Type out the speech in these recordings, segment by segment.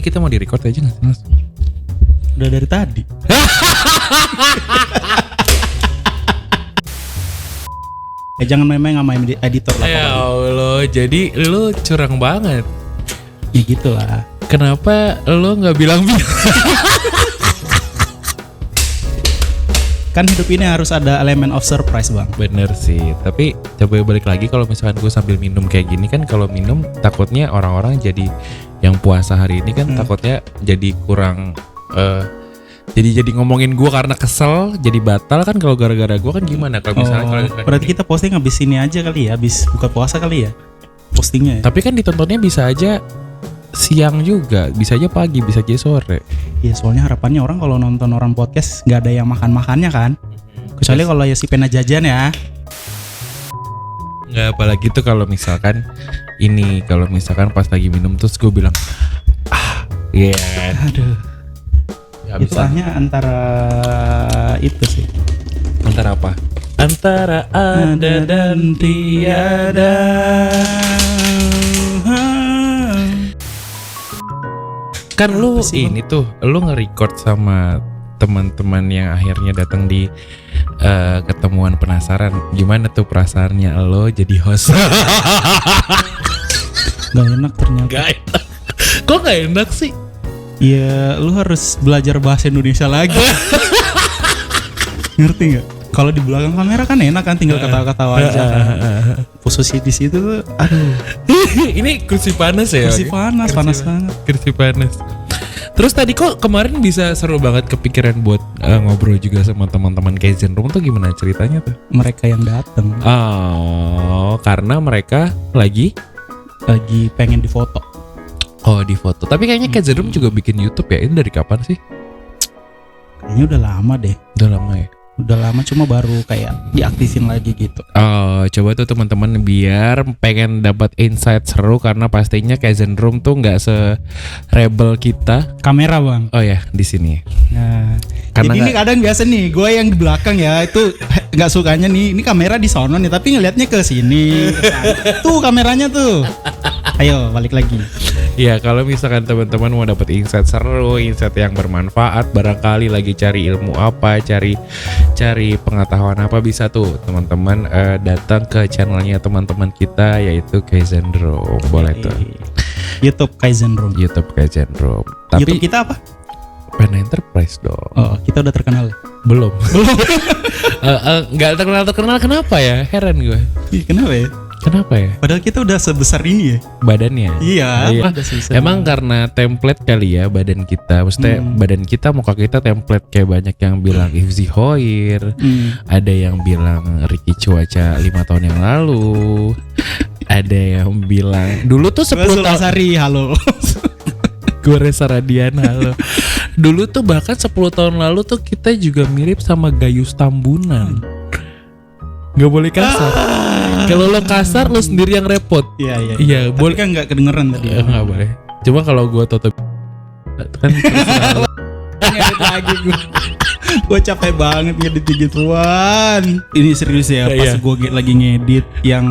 kita mau di-record aja nggak sih Mas? Udah dari tadi. Jangan main-main sama editor lah. Ya Allah, jadi lu curang banget. Ya gitulah. Kenapa lu nggak bilang-bilang? Kan hidup ini harus ada elemen of surprise, Bang. Bener sih, tapi coba balik lagi kalau misalkan gue sambil minum kayak gini kan, kalau minum takutnya orang-orang jadi yang puasa hari ini kan takutnya jadi kurang jadi ngomongin gue karena kesel, jadi batal kan kalau gara-gara gue kan gimana kalau misalnya kalau berarti kita posting habis ini aja kali ya, habis buka puasa kali ya postingnya ya? Tapi kan ditontonnya bisa aja siang juga, bisa aja pagi, bisa aja sore. Iya, soalnya harapannya orang kalau nonton orang podcast nggak ada yang makan-makannya kan. Kecuali kalau ya si pena jajan ya. Nggak, apalagi tuh kalau misalkan ini, kalau misalkan pas lagi minum terus gue bilang Aduh. Ya, itu hanya antara itu sih. Antara apa? Antara ada dan tiada. Kan lu ini tuh, lu nge-record sama teman-teman yang akhirnya datang di ketemuan penasaran. Gimana tuh perasaannya lo jadi host? Gak enak ternyata. Gak enak. Kok gak enak sih? Ya lu harus belajar bahasa Indonesia lagi. Ngerti gak? Kalau di belakang kamera kan enak kan, tinggal ketawa-ketawa aja kan. Posisi di situ tuh, aduh. Ini kursi panas ya? Kursi panas banget. Kursi panas. Terus tadi kok kemarin bisa seru banget kepikiran buat ngobrol juga sama teman-teman Kaizen Room tuh, gimana ceritanya tuh? Mereka yang datang Oh, karena mereka lagi pengen difoto. Oh, difoto. Tapi kayaknya Kaizen Room juga bikin YouTube ya. Ini dari kapan sih? Kayaknya udah lama deh. Udah lama ya? Udah lama, cuma baru kayak diaktifin lagi gitu. Oh, coba tuh teman-teman biar pengen dapat insight seru, karena pastinya Kaizen Room tuh nggak se-rebel kita. Kamera, Bang. Oh ya, di sini. Nah, Karena jadi ini kadang biasa nih, gue yang di belakang ya itu nggak sukanya nih. Ini kamera di sono nih, tapi ngelihatnya ke sini. Tuh kameranya tuh. Ayo balik lagi. Ya, kalau misalkan teman-teman mau dapat insight seru, insight yang bermanfaat, barangkali lagi cari ilmu apa, cari pengetahuan apa, bisa tuh teman-teman datang ke channelnya teman-teman kita, yaitu Kaizen Room. Boleh tuh. YouTube Kaizen Room. YouTube Kaizen Room. Tapi YouTube kita apa? Pen Enterprise dong. Oh, kita udah terkenal. Belum. Nggak terkenal kenapa ya? Heran gue. Kenapa ya? Kenapa ya? Padahal kita udah sebesar ini ya Badannya. Iya. Emang karena template kali ya badan kita. Maksudnya badan kita, muka kita template. Kayak banyak yang bilang Ifzi Hoir, ada yang bilang Ricky Cuaca 5 tahun yang lalu, ada yang bilang dulu tuh 10 tahun Sari, halo. Gue Reza Radian, halo. Dulu tuh bahkan 10 tahun lalu tuh kita juga mirip sama Gayus Tambunan. Gak boleh kasar. Kalau lo kasar, lo sendiri yang repot. Iya. Iya, boleh kan nggak kedengeran tadi. Nggak boleh. Cuma kalau gue toto kan ngedit lagi gue capek banget ngedit gituan. Ini serius ya, pas gue lagi ngedit yang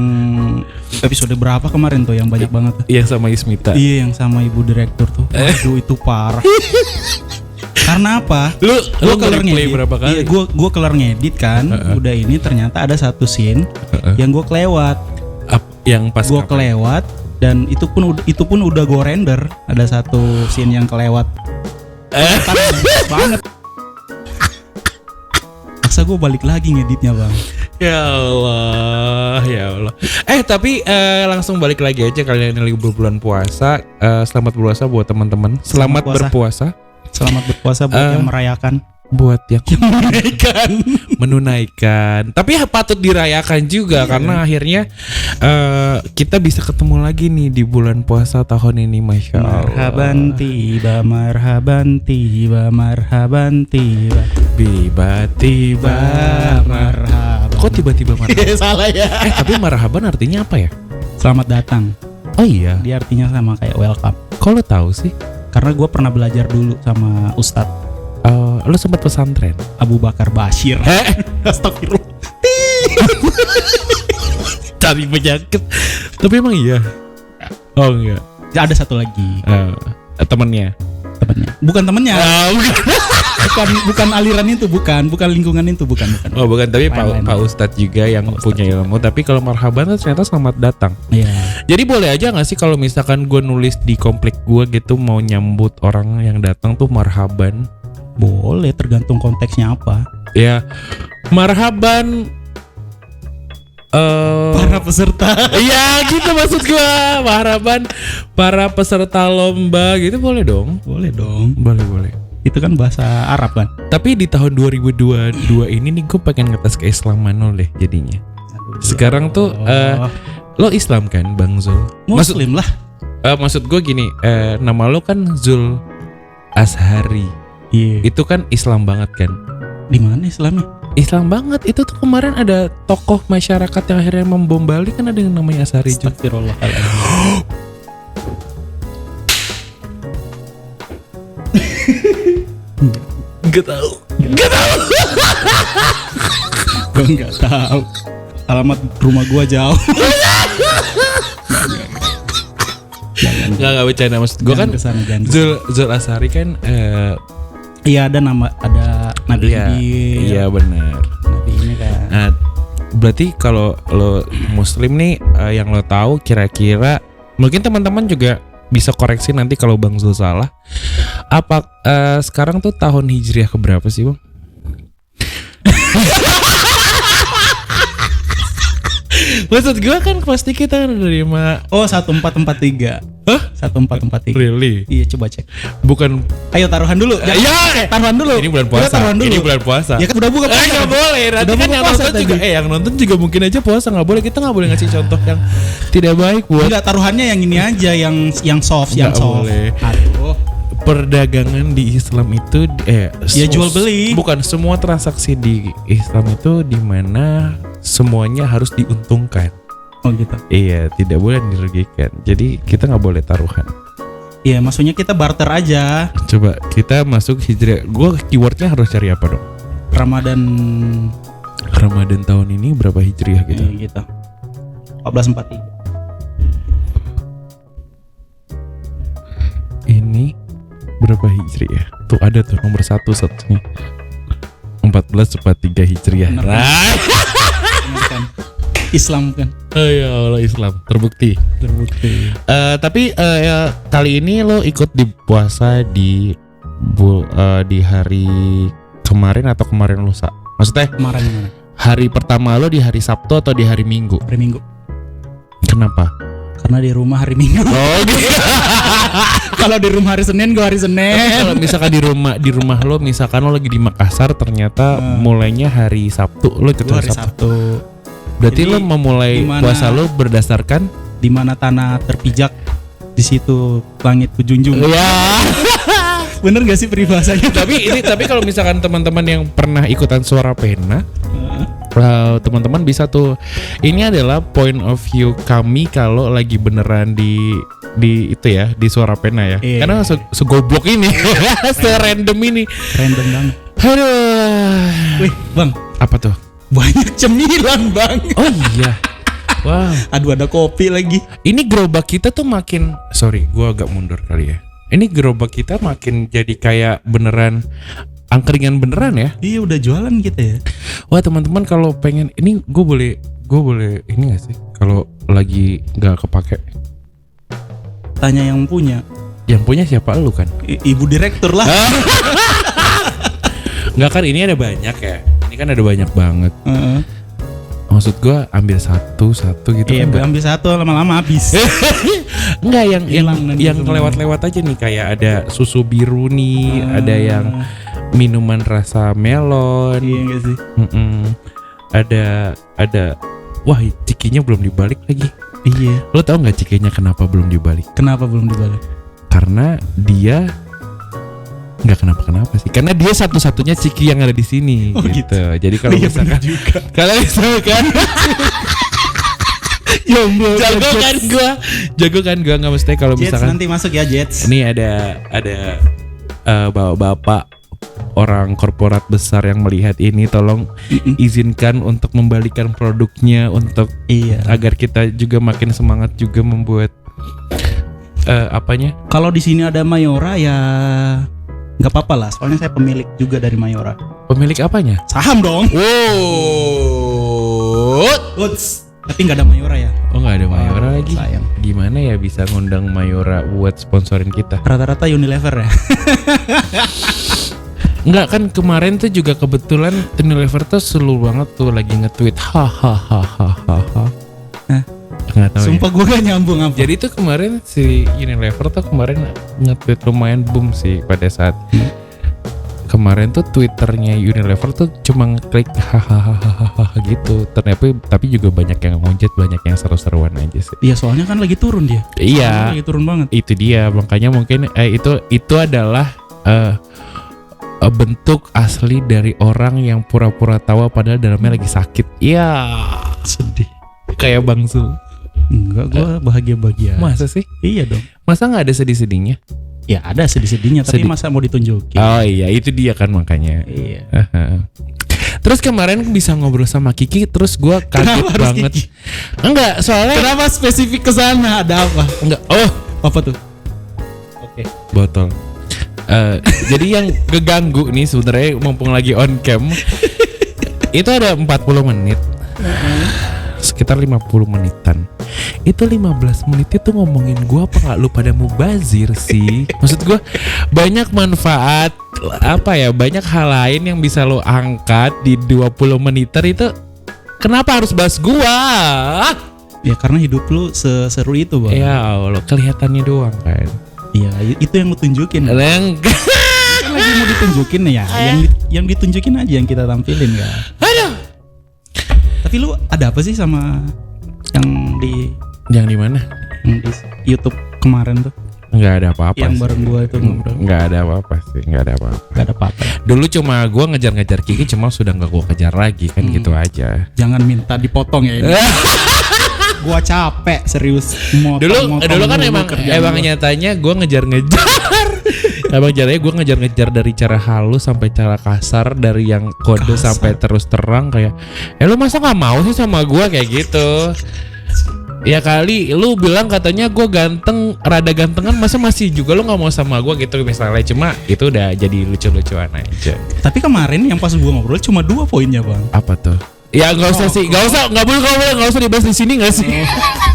episode berapa kemarin tuh yang banyak banget tuh. Yang sama Ismita. Iya, yang sama ibu direktur tuh. Aduh, itu parah. Karena apa? Lu kelar ngedit berapa kali? Iya, gue kelar ngedit kan. Udah ini ternyata ada satu scene yang gue kelewat. Yang pas gue kelewat, dan itu pun udah gue render. Ada satu scene yang kelewat. Banget. Masa gue balik lagi ngeditnya, Bang. Ya Allah. Tapi langsung balik lagi aja, kalian yang lagi berbulan puasa. Selamat berpuasa buat teman-teman. Selamat berpuasa. Selamat berpuasa buat yang merayakan. Buat yang menunaikan. Tapi patut dirayakan juga, karena akhirnya kita bisa ketemu lagi nih di bulan puasa tahun ini, Masya Allah. Marhaban tiba, marhaban tiba, marhaban tiba, tiba-tiba marhaban. Kok tiba-tiba marhaban? Salah ya. Tapi marhaban artinya apa ya? Selamat datang. Oh iya. Dia artinya sama kayak welcome. Kok lo tahu sih? Karena gue pernah belajar dulu sama Ustadz. Lo sempat pesantren? Abu Bakar Bashir. Astagfirullah. Cari penyakit. Tapi emang iya? Oh enggak. Ada satu lagi. Temennya. Bukan temennya. Bukan. bukan aliran itu, bukan lingkungan itu, bukan. Oh bukan, tapi Lain-lain. Pak Ustadz juga yang punya ilmu. Tapi kalau marhaban tuh ternyata selamat datang. Iya. Jadi boleh aja gak sih kalau misalkan gue nulis di komplek gue gitu mau nyambut orang yang datang tuh marhaban? Boleh, tergantung konteksnya apa. Ya marhaban Para peserta. iya gitu maksud gue. Marhaban para peserta lomba gitu boleh dong. Boleh dong. Boleh. Itu kan bahasa Arab kan. Tapi di tahun 2022 ini nih gue pengen ngetes keislaman lo deh jadinya. Sekarang tuh lo Islam kan Bang Zul? Muslim lah. Maksud gue gini, nama lo kan Zul Azhari. Iya. Itu kan Islam banget kan? Di mana Islamnya? Islam banget. Itu tuh kemarin ada tokoh masyarakat yang akhirnya membom Bali kan ada yang namanya Azhari juga. Astagfirullahaladzim. Gak tahu. Gue nggak tahu. Alamat rumah gua jauh. Gak bercanda, maksud gue kan kesana, jangan. Zul Azhari kan Iya, ada Nabi. iya benar. Nabi ini kan. Nah, berarti kalau lo Muslim nih yang lo tahu kira-kira mungkin teman-teman juga bisa koreksi nanti kalau Bang Zul salah. Apa sekarang tuh tahun Hijriah keberapa sih Bang? Maksud gue kan pasti kita nerima. Oh, 1443. Hah? 1443. Really? Iya, coba cek. Bukan. Ayo taruhan dulu. Iya. Taruhan dulu. Ini bulan puasa. Taruhan dulu. Ini bulan puasa. Ya kan udah buka puasa. Nggak boleh. Nanti Udah kan buka yang puasa nonton juga. tadi. Yang nonton juga mungkin aja puasa nggak boleh. Kita nggak boleh ngasih contoh yang tidak baik buat. Enggak, taruhannya yang ini aja, yang soft, yang Nggak soft. boleh. Aduh. Perdagangan di Islam itu Ya, jual beli. Bukan semua transaksi di Islam itu di mana semuanya harus diuntungkan. Oh gitu. Iya, tidak boleh dirugikan. Jadi kita nggak boleh taruhan. Iya, maksudnya kita barter aja. Coba kita masuk Hijriah. Gue keywordnya harus cari apa dong? Ramadan tahun ini berapa Hijriah gitu? Iya, gitu. 1443. Ini berapa Hijriah? Tuh ada tuh nomor 1-1-nya 1443 Hijriah. Benar. Benar kan? Islam kan. Oh ya Allah, Islam terbukti. Tapi ya, kali ini lo ikut di puasa di hari kemarin atau kemarin lusa? Maksudnya Kemarin. hari pertama lo di hari Sabtu atau di hari Minggu? Hari Minggu. Kenapa? Karena di rumah hari Minggu. Oh gitu. Kalau di rumah hari Senin, gua hari Senin. Kalau misalkan di rumah lo, misalkan lo lagi di Makassar, ternyata mulainya hari Sabtu, lo ikut Gua hari hari Sabtu. Sabtu. Berarti Jadi, lo memulai dimana- puasa lo berdasarkan Di mana tanah terpijak, di situ langit kujunjung. ya. Bener gak sih peribahasanya? tapi kalau misalkan teman-teman yang pernah ikutan Suara Pena, teman-teman bisa tuh. Ini adalah point of view kami kalau lagi beneran di itu ya, di Suara Pena ya. Iya. Karena segoblok ini, serandom ini. Random banget. Aduh. Wih, Bang, Apa tuh? banyak cemilan, Bang. Oh iya. Wow. Aduh, ada kopi lagi. Ini gerobak kita tuh makin, sorry, gua agak mundur kali ya. Ini gerobak kita makin jadi kayak beneran angkringan beneran ya. Iya, udah jualan kita ya. Wah teman-teman, kalau pengen ini gue boleh ini gak sih kalau lagi nggak kepake? Tanya yang punya. Yang punya siapa, lu kan? Ibu direktur lah. Nggak kan, ini ada banyak ya. Ini kan ada banyak banget. Heeh. Maksud gue ambil satu gitu Iya, kan? ambil satu lama-lama habis. Enggak, Hilang nanti yang semua. lewat-lewat aja nih, kayak ada susu biru nih, ada yang minuman rasa melon. Iya enggak sih? Ada wah, cikinya belum dibalik lagi. Iya. Lo tau nggak cikinya kenapa belum dibalik? Kenapa belum dibalik? Karena dia nggak kenapa-kenapa sih. Karena dia satu-satunya ciki yang ada di sini. Oh, gitu. Jadi kalau Iya, misalkan bener juga. kalau misalkan jago kan gua nggak mesti kalau Jets misalkan nanti masuk ya, Jets. ini ada bapak-bapak orang korporat besar yang melihat ini, tolong izinkan untuk membalikan produknya untuk Iya. agar kita juga makin semangat juga membuat apanya? Kalau di sini ada Mayora ya nggak apa-apa lah. Soalnya saya pemilik juga dari Mayora. Pemilik apanya? Saham dong. Wow. Uts. Tapi nggak ada Mayora ya. Oh nggak ada Mayora lagi. Sayang. Gimana ya bisa ngundang Mayora buat sponsorin kita? Rata-rata Unilever ya. Enggak kan kemarin tuh juga kebetulan Unilever tuh seluruh banget tuh lagi nge-tweet hahaha. Nggak tahu. Sumpah gue gak nyambung apa. Jadi tuh kemarin si Unilever tuh kemarin nge-tweet lumayan boom sih pada saat kemarin tuh Twitternya Unilever tuh cuma klik hahaha gitu. Ternyata tapi juga banyak yang ngujat, banyak yang seru-seruan aja sih. Iya soalnya kan lagi turun dia. Iya. Lagi turun banget. Itu dia makanya mungkin itu adalah bentuk asli dari orang yang pura-pura tawa padahal dalamnya lagi sakit. Iya. Sedih. Kayak Bang Zul. Enggak, gue bahagia-bahagia. Masa sih? Iya dong. Masa nggak ada sedih-sedihnya? Ya ada sedih-sedihnya, tapi Sedih. masa mau ditunjukin? Oh iya, itu dia kan makanya. Iya. Terus kemarin bisa ngobrol sama Kiki, terus gue kaget Kenapa harus banget. Kiki? Enggak, soalnya Kenapa spesifik ke sana? Ada apa? enggak. Oh, Apa tuh? Oke. botol. Jadi yang keganggu nih sebenarnya mumpung lagi on cam itu ada 40 menit. Sekitar 50 menitan. Itu 15 menit itu ngomongin gua apa nggak lu pada mubazir sih? Maksud gua banyak manfaat apa ya, banyak hal lain yang bisa lo angkat di 20 menitan itu. Kenapa harus bahas gua? Ya karena hidup lu seseru itu, Bang. Ya Allah, kelihatannya doang kan. Iya, itu yang lu tunjukin. Kan lagi mau ditunjukin ya. Yang ditunjukin aja yang kita tampilin kan. Aduh. Tapi lu ada apa sih sama yang di Yang di mana? YouTube kemarin tuh? Nggak ada apa-apa. Yang sih. bareng gua itu ngobrol. Nggak ada apa-apa sih, nggak ada apa-apa. Gak ada apa-apa. Dulu cuma gua ngejar-ngejar Kiki, cuma sudah nggak gua kejar lagi kan gitu aja. Jangan minta dipotong ya ini. Gua capek serius. Dulu kan emang nyatanya gua ngejar-ngejar. Emang caranya gue ngejar-ngejar dari cara halus sampai cara kasar, dari yang kode sampai terus terang kayak, lu masa nggak mau sih sama gue kayak gitu? Ya kali lu bilang katanya gue ganteng, rada gantengan, masa masih juga lu nggak mau sama gue gitu misalnya. Cuma itu udah jadi lucu-lucuan aja. Tapi kemarin yang pas gua ngobrol cuma 2 poinnya, Bang. Apa tuh? Ya nggak usah sih, nggak usah dibahas di sini nggak sih?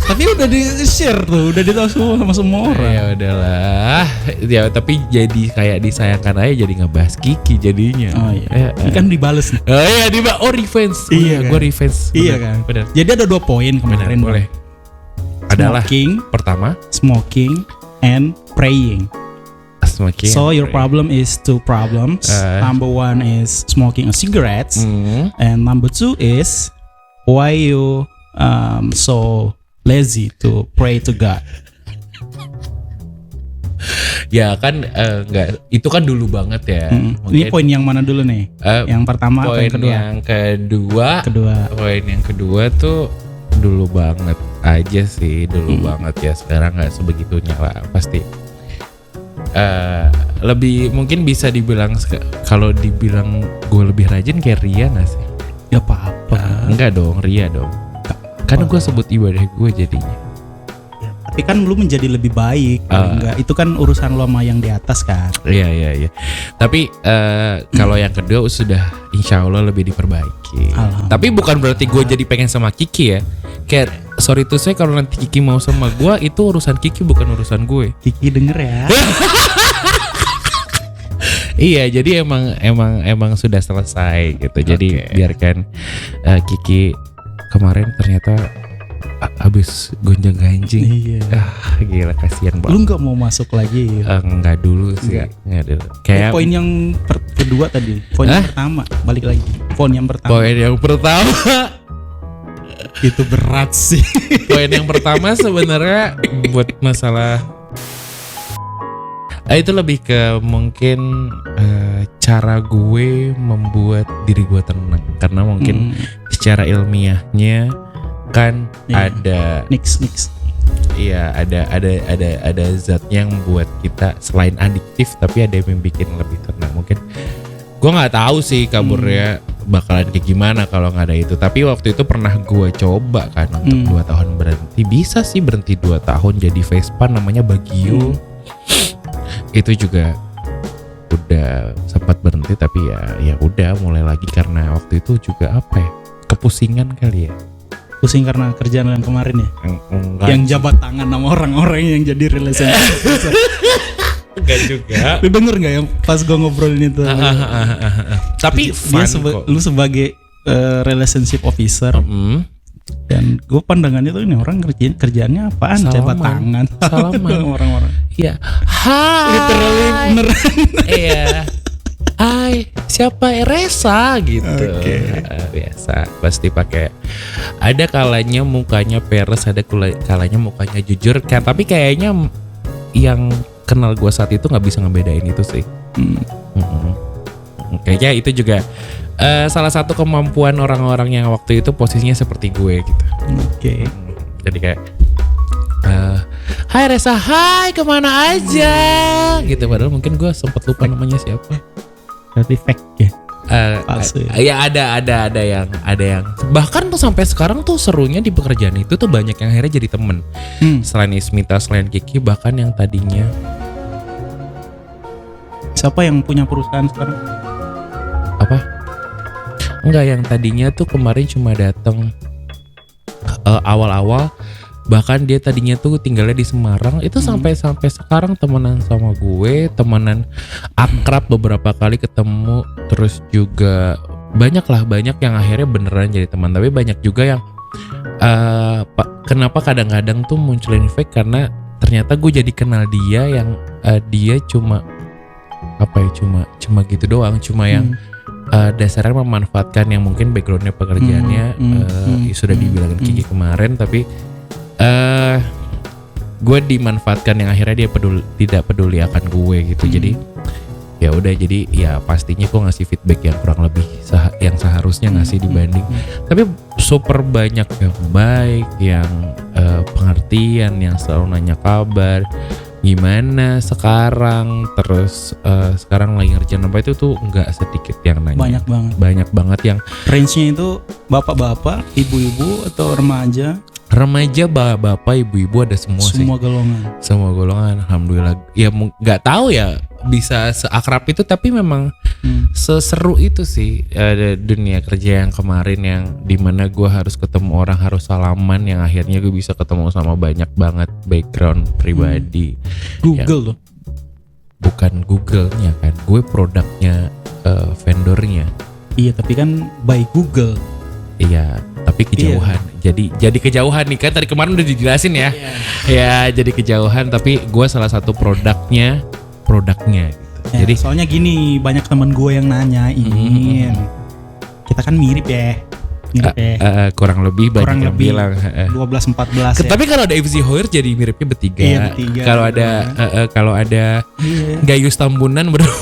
Tapi udah di-share tuh, udah ditahu sama semua orang. Ya udahlah, ya tapi jadi kayak disayangkan aja jadi ngebahas Kiki jadinya. Oh iya. Ini kan dibales nih. Oh iya, revenge. Iya kan? Gue revenge. Iya kan? Benar. Jadi ada 2 poin kemarin. Benar, boleh. Adalah pertama, smoking and praying. smoking. So your problem is 2 problems. Number 1 is smoking a cigarettes, and number 2 is why you so lazy to pray to God. Ya kan enggak, itu kan dulu banget ya. Ini poin yang mana dulu nih? Yang pertama atau yang kedua? Yang kedua. Poin yang kedua tuh dulu banget aja sih, dulu banget ya. Sekarang nggak sebegitunya lah pasti. Lebih mungkin bisa dibilang kalau dibilang gue lebih rajin kayak Ria nggak sih? Ya apa-apa. Enggak dong, Ria dong. Karena gue sebut ibadah gue jadinya. Ya, tapi kan lu menjadi lebih baik. Enggak, itu kan urusan lo sama yang di atas kan. Iya. Tapi kalau yang kedua sudah insya Allah lebih diperbaiki. Tapi bukan berarti gue jadi pengen sama Kiki ya. Kayak sorry tuh saya kalau nanti Kiki mau sama gue itu urusan Kiki bukan urusan gue. Kiki denger ya. Iya, jadi emang sudah selesai gitu. Jadi biarkan Kiki kemarin ternyata habis gonjang-ganjing. Iya. Gila kasihan banget. Lu nggak mau masuk lagi? Enggak dulu sih. Enggak dulu. Kayak poin yang kedua tadi. Poin yang pertama. Balik lagi. Poin yang pertama. Poin yang pertama. Itu berat sih. Poin yang pertama sebenarnya buat masalah itu lebih ke mungkin cara gue membuat diri gue tenang, karena mungkin secara ilmiahnya kan ada Nix. Iya, ada zat yang buat kita selain adiktif tapi ada yang bikin lebih tenang. Mungkin gue nggak tahu sih kaburnya bakalan kayak gimana kalau nggak ada itu. Tapi waktu itu pernah gue coba kan untuk 2 tahun berhenti. Bisa sih berhenti 2 tahun jadi Vespa namanya Bagio. Itu juga udah sempat berhenti tapi ya udah mulai lagi karena waktu itu juga apa ya? Kepusingan kali ya. Pusing karena kerjaan yang kemarin ya. Enggak. Yang jabat tangan sama orang-orang yang jadi relationship. Enggak juga. Lu denger gak yang pas gue ngobrolin itu? Tapi fun kok. Lu sebagai relationship officer. Dan gue pandangannya tuh ini orang kerjaannya apaan? Jabat tangan. Salaman. Orang-orang. Iya. Hai. Literally beneran. Iya. Hai, siapa Resa gitu. Oke. Biasa pasti pakai. Ada kalanya mukanya peres, ada kalanya mukanya jujur. Tapi kayaknya yang kenal gue saat itu nggak bisa ngebedain itu sih. Kayaknya itu juga salah satu kemampuan orang-orang yang waktu itu posisinya seperti gue gitu. Oke. Jadi kayak hai Resa, hai kemana aja gitu. Padahal mungkin gue sempat lupa namanya siapa. Berarti fake ya? Palsu ya? Ya ada yang bahkan tuh sampai sekarang tuh serunya di pekerjaan itu tuh banyak yang akhirnya jadi temen. Selain Ismita, selain Kiki, bahkan yang tadinya. Siapa yang punya perusahaan sekarang? Apa? Enggak, yang tadinya tuh kemarin cuma datang awal-awal. Bahkan dia tadinya tuh tinggalnya di Semarang. Itu sampai sekarang temenan sama gue, temenan akrab, beberapa kali ketemu. Terus juga banyak yang akhirnya beneran jadi teman. Tapi banyak juga yang kenapa kadang-kadang tuh munculin fake, karena ternyata gue jadi kenal dia yang dia cuma gitu doang, cuma yang dasarnya memanfaatkan yang mungkin backgroundnya pekerjaannya sudah dibilangin Kiki kemarin, tapi gue dimanfaatkan yang akhirnya dia tidak peduli akan gue gitu. Jadi ya udah, jadi ya pastinya gue ngasih feedback yang kurang lebih yang seharusnya ngasih dibanding. Tapi super banyak yang baik, yang pengertian, yang selalu nanya kabar gimana sekarang, terus sekarang lagi ngerjain apa, itu tuh nggak sedikit yang nanya. Banyak banget yang range-nya itu bapak-bapak, ibu-ibu atau remaja, bapak, ibu-ibu, ada semua sih. Semua golongan, alhamdulillah. Ya nggak tahu ya bisa seakrab itu, tapi memang seseru itu sih dunia kerja yang kemarin, yang dimana gue harus ketemu orang, harus salaman, yang akhirnya gue bisa ketemu sama banyak banget background pribadi. Google loh. Bukan Google-nya kan, gue produknya vendornya. Iya, tapi kan by Google. Iya, tapi kejauhan. Jadi kejauhan nih kan, tadi kemarin udah dijelasin ya. Ya, jadi kejauhan, tapi gue salah satu produknya gitu. Ya, jadi soalnya gini, banyak temen gue yang nanyain. Kita kan mirip ya. Kurang lebih banyak yang bilang 12-14 ya. Tapi kalau ada FC Hoyer jadi miripnya bertiga. Iya, bertiga. Kalau ada Gayus Tambunan berdua.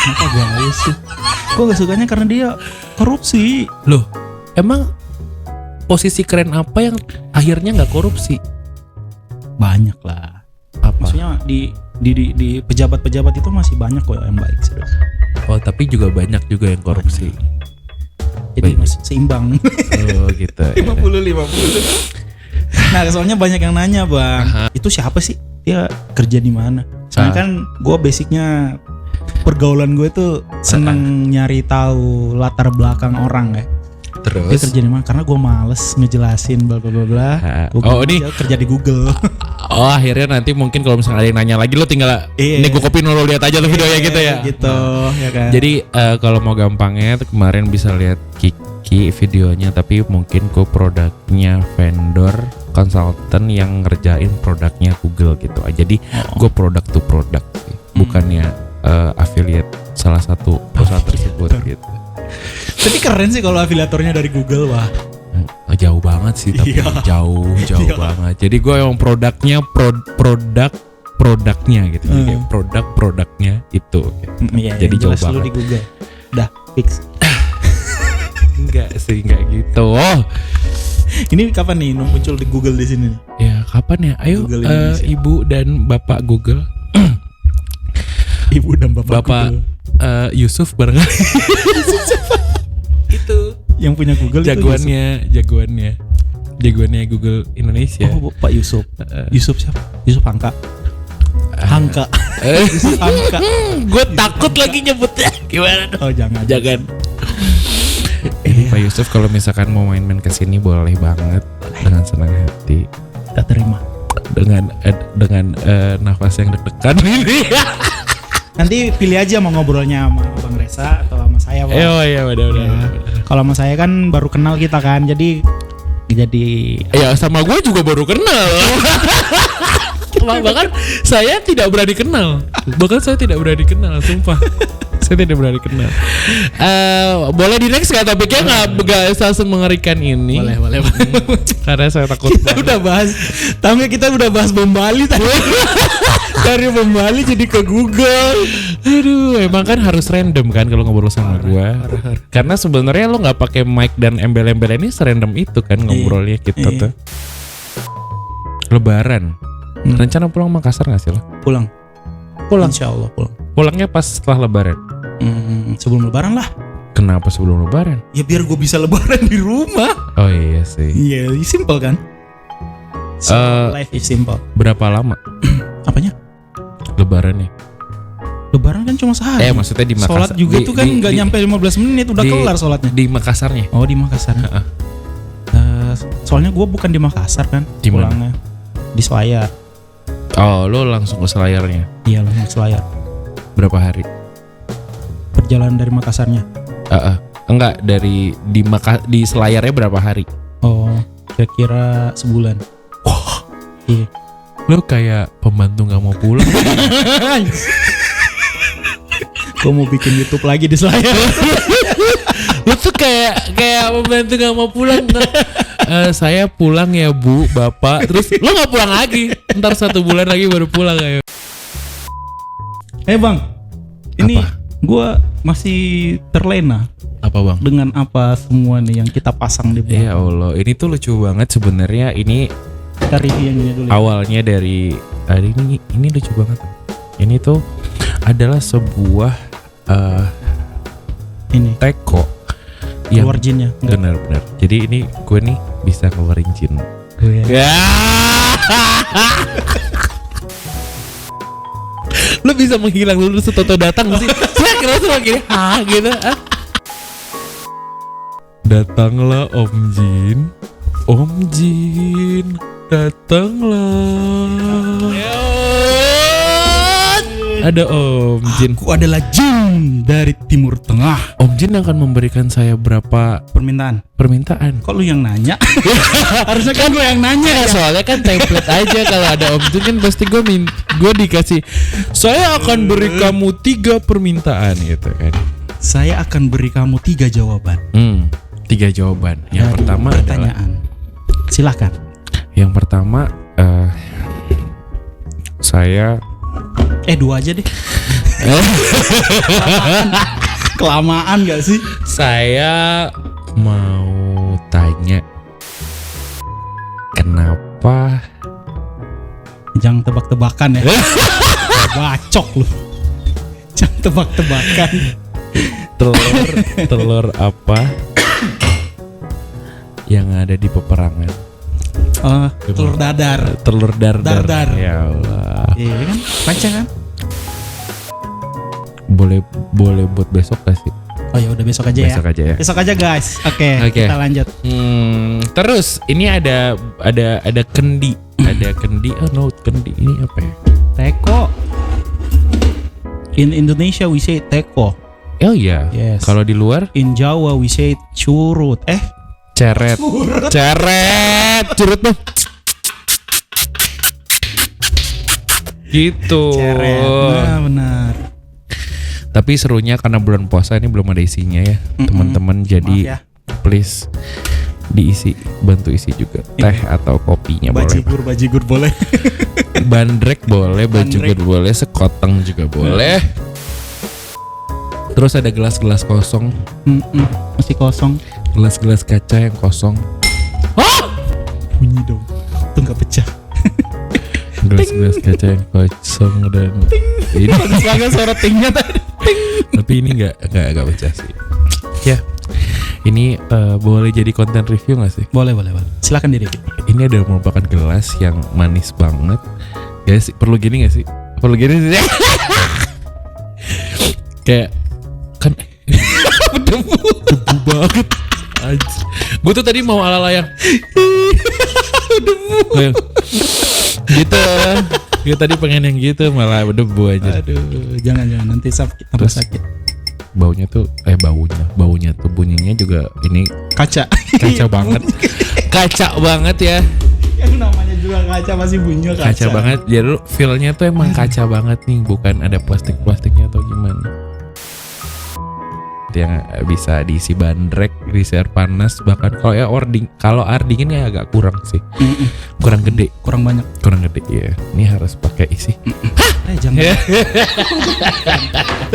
Kenapa Gayus sih? Gue gak sukanya karena dia korupsi. Loh, emang posisi keren apa yang akhirnya nggak korupsi? Banyak lah. Apa? Maksudnya di pejabat-pejabat itu masih banyak kok yang baik, serius. Oh, tapi juga banyak juga yang korupsi. Jadi masih seimbang. Oh gitu. 50-50. Nah, soalnya banyak yang nanya, Bang. Itu siapa sih? Dia kerja di mana? Soalnya kan gue basicnya pergaulan gue tuh seneng nyari tahu latar belakang orang ya. Terus dia kerja di mana? Karena gue males ngejelasin bla bla bla bla. Ini kerja di Google. Oh, akhirnya nanti mungkin kalau misalnya ada yang nanya lagi, lo tinggal ini gue copy, lo lihat aja lo videonya gitu ya. Gitu, ya kan. Jadi kalau mau gampangnya kemarin bisa lihat Kiki videonya, tapi mungkin gue produknya vendor konsultan yang ngerjain produknya Google gitu. Jadi gue product to product sih, bukannya affiliate salah satu perusahaan tersebut gitu. Tapi keren sih kalau afiliatornya dari Google, wah. Jauh banget sih, tapi jauh banget. Jadi gue emang produknya produknya gitu. Jadi produknya itu. Gitu. Jadi jauh banget. Lu di Google. Udah fix. Enggak sih, enggak gitu. Oh. Ini kapan nih muncul di Google di sini? Ya kapan ya? Ayo Ibu dan Bapak Google. Ibu dan Bapak Google. Yusuf bareng. yang punya Google itu jagoannya Google Indonesia. Oh, Pak Yusuf. Yusuf siapa? Yusuf Hangka. Yusuf Hangka. Gue takut lagi nyebutnya. Gimana dong? Oh, jangan. Pak Yusuf kalau misalkan mau main-main ke sini boleh banget dengan senang hati. Kita terima. Dengan nafas yang deg-degan ini. Nanti pilih aja mau ngobrolnya sama Bang Reza atau sama saya, Bang. Oh iya, udah. Kalau sama saya kan baru kenal kita kan, jadi ya sama gue juga baru kenal. Bahkan saya tidak berani kenal. Sumpah. Saya tidak berani kenal. Boleh di next gak topiknya? Nggak usah mengerikan ini. Boleh. Karena saya takut. Kita udah bahas. Tahu nggak, kita udah bahas Bom Bali tadi. Dari Bom Bali jadi ke Google. Aduh, emang kan harus random kan kalau ngobrol sama gua. Karena sebenarnya lo nggak pakai mic dan embel-embel ini serandom itu kan ngobrolnya kita tuh. Lebaran. Rencana pulang Makassar nggak sih lo? Pulang. Insya Allah pulang. Pulangnya pas setelah Lebaran. Sebelum Lebaran lah. Kenapa sebelum Lebaran? Ya biar gue bisa Lebaran di rumah. Oh iya sih. Iya, simple kan? Life is simple. Berapa lama? Apanya? Lebarannya? Lebaran kan cuma sehari. Maksudnya di Makassar. Sholat juga itu kan nggak nyampe 15 menit udah kelar sholatnya. Di Makassarnya? Oh, di Makassar. Soalnya gue bukan di Makassar kan. Di mana? Pulangnya di Selayar. Oh, lo langsung ke Selayarnya? Iya, langsung Selayar. Berapa hari? Perjalanan dari Makassarnya? Enggak, di Selayarnya berapa hari? Oh, kira-kira sebulan. Wah, iya. Lo kayak pembantu nggak mau pulang. Gue mau bikin YouTube lagi di Selayar. Lo tuh kayak pembantu nggak mau pulang. Saya pulang ya Bu, Bapak. Terus lo nggak pulang lagi. Ntar 1 bulan lagi baru pulang ayo. Bang, ini gue masih terlena. Apa bang? Dengan apa semua nih yang kita pasang di belakang. Ya Allah, ini tuh lucu banget sebenarnya. Ini kita review yang ini dulu. Awalnya dari ini lucu banget. Ini tuh adalah sebuah ini teko keluar jinnya. Benar-benar. Jadi ini gue nih bisa keluarin jin. Ya. Lo bisa menghilang dulu setelah datang sih. Saya kira tuh gini, gitu. Datanglah Om Jin, datanglah. Ada Om Jin. Aku adalah jin dari Timur Tengah. Om Jin akan memberikan saya berapa permintaan. Kok lu yang nanya? Harusnya kan gue yang nanya. Soalnya kan template aja kalau ada Om Jin kan pasti gue dikasih. Saya akan beri kamu 3 permintaan gitu kan. Saya akan beri kamu 3 jawaban. 3 jawaban. Yang pertama pertanyaan. Silahkan. Yang pertama saya 2 aja deh. Kelamaan gak sih? Saya mau tanya kenapa. Jangan tebak-tebakan ya. Bacok lu. Jangan tebak-tebakan. Telur apa yang ada di peperangan? Telur dadar. Telur dardar. Ya Allah. Iya kan? Baca kan? Boleh buat besok gak sih? Oh ya udah besok aja ya. Besok aja guys. Oke. Kita lanjut. Terus ini ada kendi. Ada kendi. Kendi ini apa ya? Teko. In Indonesia we say teko. Oh iya. Yes. Kalau di luar? In Jawa we say curut. Ceret. Curut bang. Gitu. Ceret. Nah, benar. Tapi serunya karena bulan puasa ini belum ada isinya ya, teman-teman. Jadi please bantu isi juga teh atau kopinya. Bajigur boleh. Bandrek boleh, bajigur boleh, sekoteng juga boleh. Terus ada gelas-gelas kosong. Masih kosong. Gelas-gelas kaca yang kosong. Bunyi dong. Itu nggak pecah. Gelas-gelas kaca yang kosong dan ini bagus banget suara tingnya tadi. Tapi ini nggak pecah sih. Ya. Ini boleh jadi konten review gak sih? Boleh. Silakan diri. Ini adalah merupakan gelas yang manis banget. Guys, perlu gini gak sih? Perlu gini sih. Kayak kan debu banget. Gue tuh tadi mau ala yang debu. Gitu. Gue tadi pengen yang gitu malah debu aja. Aduh, jangan nanti sakit, tambah sakit. Baunya tuh baunya tuh bunyinya juga ini Kaca banget. Kaca banget ya. Yang namanya juga kaca masih bunyinya kaca. Kaca banget. Jadi feel-nya tuh emang kaca banget nih, bukan ada plastiknya atau gimana. Yang bisa diisi bandrek, diisi air panas, bahkan kalau air dingin ya agak kurang sih. Kurang gede, kurang gede ya. Ini harus pakai isi. Jangan.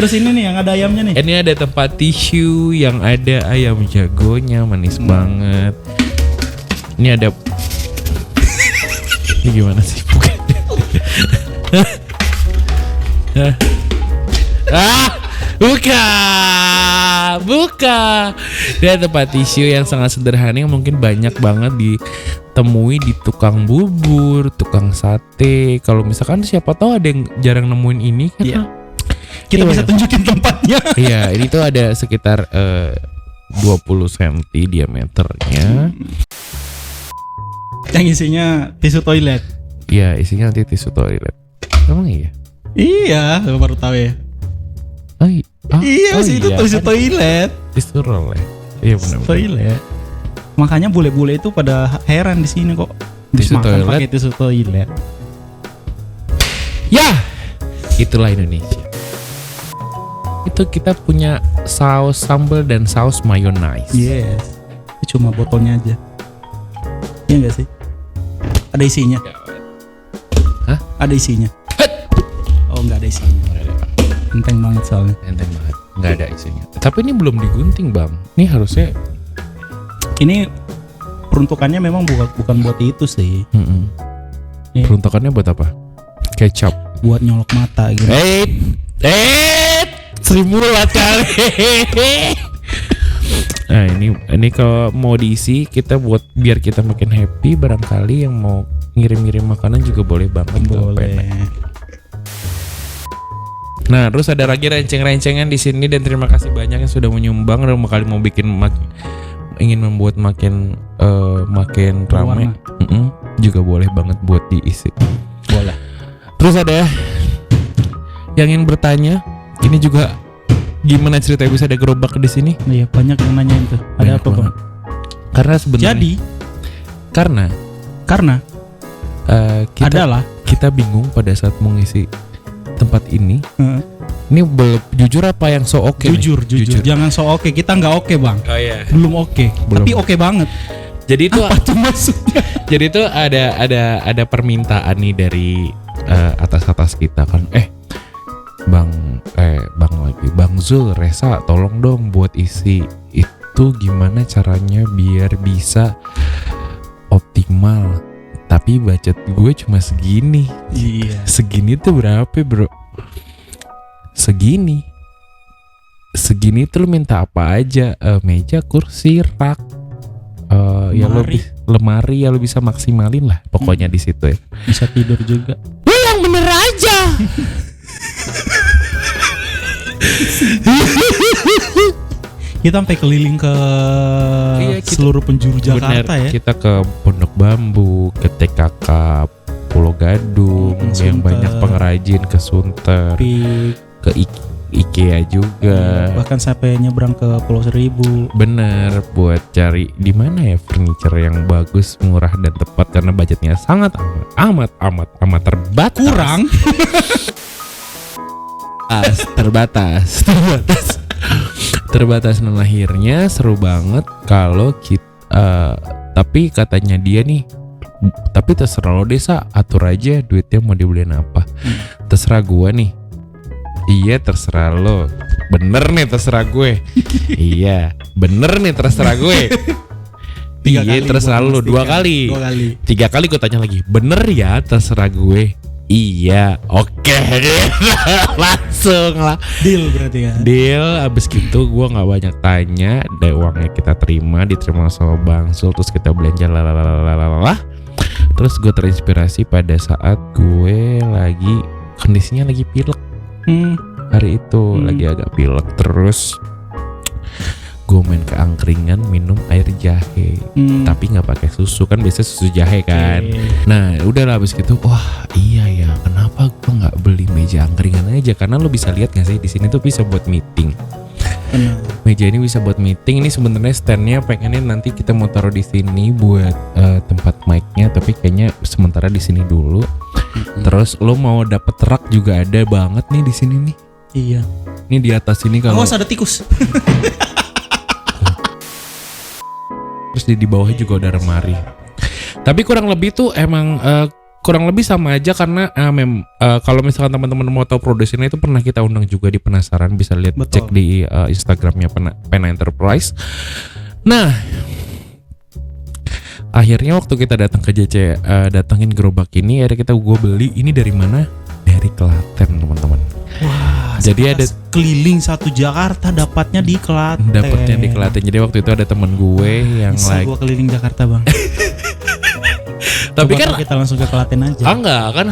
Terus ini nih yang ada ayamnya nih. Ini ada tempat tisu yang ada ayam jagonya, manis banget. Ini ada ini gimana sih? Buka. Dia tempat tisu yang sangat sederhana yang mungkin banyak banget ditemui di tukang bubur, tukang sate. Kalau misalkan siapa tahu ada yang jarang nemuin ini kan. Iya. Kita bisa tunjukin tempatnya. Iya, ini tuh ada sekitar 20 cm diameternya. Yang isinya tisu toilet. Iya, isinya nanti tisu toilet. Emang iya? Iya, baru tahu ya. Iya sih, itu tisu toilet. Tisu roll ya. Iya benar. Toilet. Makanya bule-bule itu pada heran di sini kok. Tisu toilet. Pakai tisu toilet. Ya, itulah Indonesia. Itu kita punya saus sambal dan saus mayonnaise. Yes. Itu cuma botolnya aja. Iya enggak sih? Ada isinya. Hah? Ada isinya. Oh, enggak ada isinya. Enteng banget soalnya. Enteng banget. Enggak ada isinya. Tapi ini belum digunting, Bang. Ini harusnya ini peruntukannya memang bukan buat itu sih. Peruntukannya buat apa? Kecap. Buat nyolok mata gitu. Sri Mulat kali. Nah ini kalau mau diisi kita buat biar kita makin happy, barangkali yang mau ngirim-ngirim makanan juga boleh banget. Boleh. Nah terus ada lagi renceng-rencengan di sini dan terima kasih banyak yang sudah menyumbang dan kali mau bikin ingin membuat makin ramai. Juga boleh banget buat diisi. Boleh. Terus ada yang ingin bertanya, ini juga gimana cerita bisa ada gerobak di sini? Iya, banyak yang nanyain tuh. Ada apa, Bang? Karena sebenarnya karena kita bingung pada saat mengisi tempat ini. Ini jujur apa yang so oke? Jujur. Jangan so oke. Kita nggak oke, Bang. Oh iya. Belum oke. Tapi oke banget. Jadi itu apa tuh maksudnya? Jadi itu ada permintaan nih dari atas kita kan. Bang Zul, Resa, tolong dong buat isi itu gimana caranya biar bisa optimal. Tapi budget gue cuma segini. Iya. Segini tuh berapa, bro? Segini tuh lu minta apa aja? Meja, kursi, rak, lemari ya lu bisa maksimalin lah pokoknya di situ ya. Bisa tidur juga. Lu yang bener aja. Kita sampai keliling ke seluruh penjuru Jakarta. Bener, ya. Kita ke Pondok Bambu, ke TKK Pulau Gadung, yang banyak pengrajin, ke Sunter, ke IKEA juga. Bahkan sampai nyebrang ke Pulau Seribu. Bener, buat cari di mana ya furniture yang bagus, murah dan tepat karena budgetnya sangat amat terbatas. Kurang. terbatas dan akhirnya seru banget kalau kita tapi katanya dia nih, tapi terserah lo desa, atur aja duitnya mau dibeliin apa. Terserah gue nih. Iya terserah lo. Bener nih terserah gue. Iya bener nih terserah gue. Iya terserah lo 2 kali. 3 kali gue tanya lagi. Bener ya terserah gue. Iya oke. Langsung Langsung lah Deal berarti ya. deal. Abis gitu gue nggak banyak tanya, ada uangnya kita diterima sama Bang Sul, terus kita belanja lalalala. Terus gue terinspirasi pada saat gue lagi kondisinya lagi pilek hari itu, lagi agak pilek. Terus gue main ke angkringan minum air jahe, tapi nggak pakai susu kan, biasa susu jahe kan. Nah udah lah abis gitu, wah iya ya, kenapa gue nggak beli meja angkringan aja? Karena lo bisa lihat nggak sih di sini tuh bisa buat meeting. Meja ini bisa buat meeting. Ini sebenarnya standnya pengennya nanti kita mau taruh di sini buat tempat mic-nya, tapi kayaknya sementara di sini dulu. Terus lo mau dapet rak juga ada banget nih di sini nih. Iya. Ini di atas ini kalau. Awas ada tikus. Terus di bawahnya juga ada lemari. Tapi kurang lebih tuh emang kurang lebih sama aja karena kalau misalkan teman-teman mau tahu produsernya itu pernah kita undang juga di Penasaran, bisa lihat. Betul. Cek di Instagramnya Pena Enterprise. Nah, akhirnya waktu kita datang ke JC datangin gerobak ini, akhirnya gue beli ini dari mana? Dari Klaten teman-teman. Wah, jadi ada keliling satu Jakarta dapatnya di Klaten. Dapatnya di Klaten. Jadi waktu itu ada temen gue yang bisa gua keliling Jakarta bang. Tapi coba kan kita langsung ke Klaten aja. Enggak kan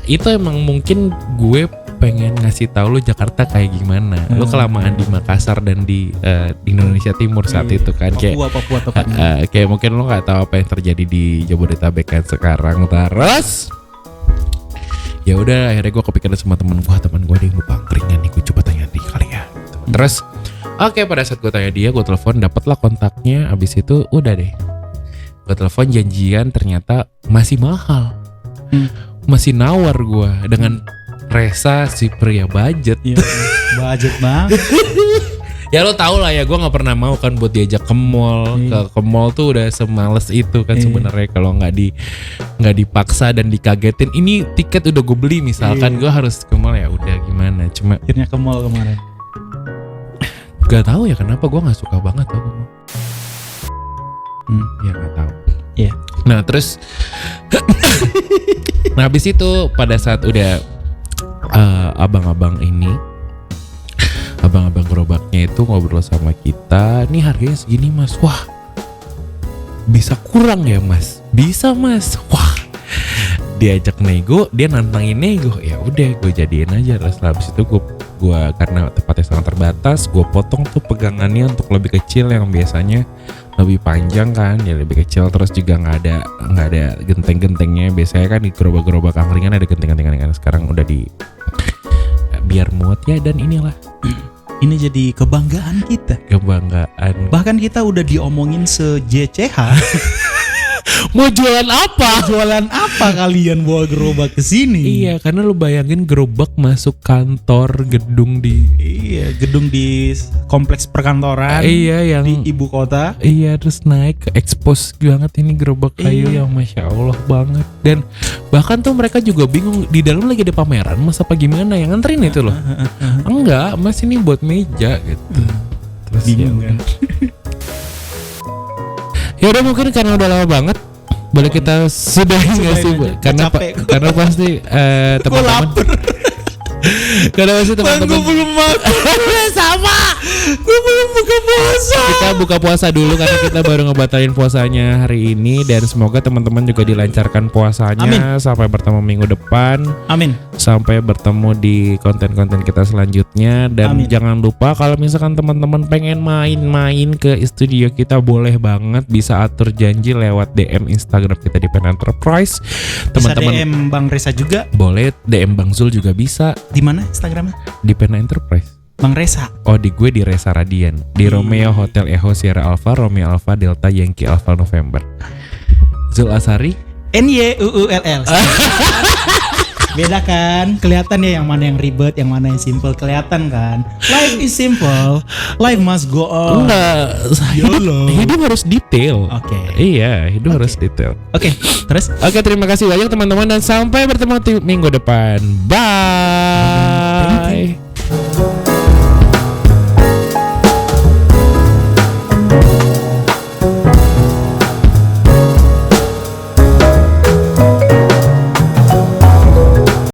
itu emang mungkin gue pengen ngasih tahu lu Jakarta kayak gimana. Lu kelamaan di Makassar dan di Indonesia Timur saat itu kan, kayak Papua tepatnya. kayak mungkin lu nggak tahu apa yang terjadi di Jabodetabek kan sekarang. Terus ya udah akhirnya gue kepikiran sama teman gue ada yang buka angkringan nih, gue coba tanya dia kali ya. Terus oke, pada saat gue tanya dia, gue telepon, dapatlah kontaknya. Abis itu udah deh, gue telepon janjian, ternyata masih mahal, masih nawar gue dengan Resa si pria budget. Iya, budget banget. Ya lo tau lah ya, gue nggak pernah mau kan buat diajak ke mall. Ke mall tuh udah semales itu kan sebenarnya, kalau nggak dipaksa dan dikagetin. Ini tiket udah gue beli misalkan, gue harus ke mall, ya udah gimana. Cuma akhirnya ke mall kemarin. Gak tahu ya kenapa gue nggak suka banget tau. Ya nggak tahu. Iya. Nah terus, nah habis itu pada saat udah abang-abang gerobaknya itu ngobrol sama kita, nih harganya segini mas, wah bisa kurang ya mas, bisa mas, wah diajak nego, dia nantangin nego, ya udah gue jadiin aja. Terus habis itu gue karena tempatnya sangat terbatas, gue potong tuh pegangannya untuk lebih kecil, yang biasanya lebih panjang kan, ya lebih kecil. Terus juga nggak ada genteng-gentengnya. Biasanya kan di gerobak-gerobak angkringan ada genteng-gentengan, kan sekarang udah di biar muat ya. Dan inilah ini jadi kebanggaan kita. Kebanggaan. Bahkan kita udah diomongin se-JCH. Mau jualan apa? Jualan apa kalian bawa gerobak ke sini? Iya, karena lu bayangin gerobak masuk kantor gedung di kompleks perkantoran. Iya, yang di ibu kota. Iya, terus naik ke expose banget ini gerobak kayu yang masya Allah banget. Dan bahkan tuh mereka juga bingung, di dalam lagi ada pameran mas apa gimana, yang nganterin itu loh. Enggak, mas ini buat meja gitu. Terus bingung ya, kan. Ya udah, mungkin karena udah lama banget, boleh kita sudahin nggak sih? Karena pasti teman-teman. Karena pasti teman-teman. Gue belum makan. Sama. Gue belum buka puasa. Kita buka puasa dulu karena kita baru ngebatalin puasanya hari ini, dan semoga teman-teman juga dilancarkan puasanya. Amin. Sampai bertemu minggu depan. Amin. Sampai bertemu di konten-konten kita selanjutnya. Dan jangan lupa kalau misalkan teman-teman pengen main-main ke studio kita, boleh banget, bisa atur janji lewat DM Instagram kita di Pena Enterprise. Teman-teman bisa DM Bang Resa juga. Boleh, DM Bang Zul juga bisa. Di mana Instagramnya? Di Pena Enterprise. Bang Resa. Oh, di gue di Resa Radian. Di Romeo Hotel Echo Sierra Alpha Romeo Alpha Delta Yankee Alpha November. Zul Asari NYUULL. Beda kan? Kelihatan ya yang mana yang ribet, yang mana yang simple. Kelihatan kan? Life is simple, life must go on. Enggak, hidup harus detail. Oke. Iya, hidup harus detail. Oke, terus? Oke, terima kasih banyak teman-teman, dan sampai bertemu di minggu depan. Bye.